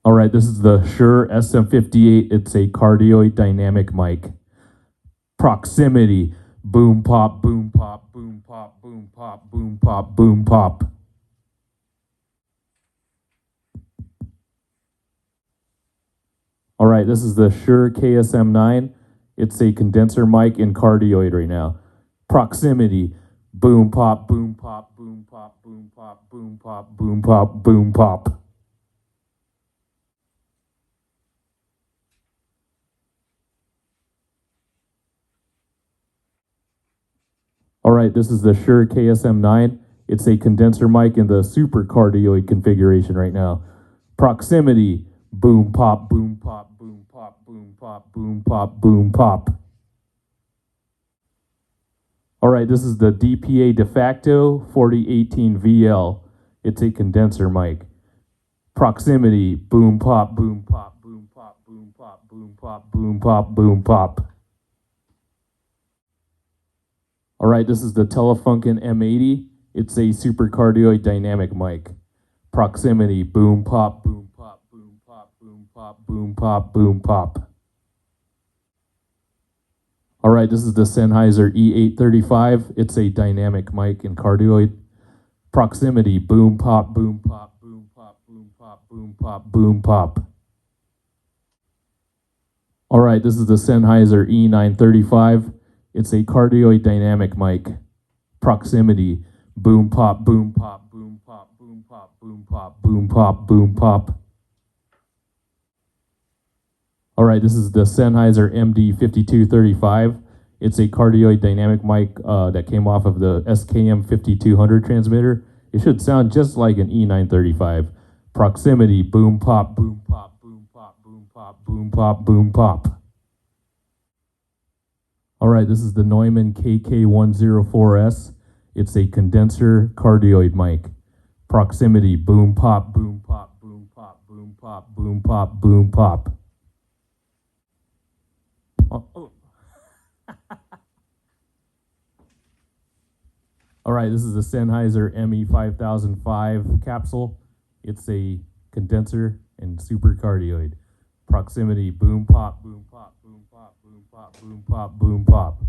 All right, this is the Shure SM58. It's a cardioid dynamic mic. Proximity, boom pop, boom pop, boom pop, boom pop, boom pop, boom pop. All right, this is the Shure KSM9. It's a condenser mic in cardioid right now. Proximity, boom pop, boom pop, boom pop, boom pop, boom pop, boom pop, boom pop. All right, this is the Shure KSM9. It's a condenser mic in the super cardioid configuration right now. Proximity, boom pop, boom pop, boom pop, boom pop, boom pop, boom pop. All right, this is the DPA De facto 4018 VL. It's a condenser mic. Proximity, boom pop, boom pop, boom pop, boom pop, boom pop, boom pop, boom pop. All right, this is the Telefunken M80. It's a super cardioid dynamic mic. Proximity, boom pop, boom pop, boom pop, boom pop, boom pop, boom pop. All right, this is the Sennheiser E835. It's a dynamic mic in cardioid. Proximity, boom pop, boom pop, boom pop, boom pop, boom pop, boom pop. All right, this is the Sennheiser E935. It's a cardioid dynamic mic. Proximity, boom pop, boom pop, boom pop, boom pop, boom pop, boom pop, boom pop. All right, this is the Sennheiser MD5235. It's a cardioid dynamic mic that came off of the SKM 5200 transmitter. It should sound just like an E935. Proximity, boom pop, boom pop, boom pop, boom pop, boom pop, boom pop. All right, this is the Neumann KK104S. It's a condenser cardioid mic. Proximity, boom pop, boom pop, boom pop, boom pop, boom pop, boom pop. Oh. All right, this is the Sennheiser ME5005 capsule. It's a condenser and super cardioid. Proximity, boom pop, boom pop, boom pop, boom pop, boom pop, boom pop.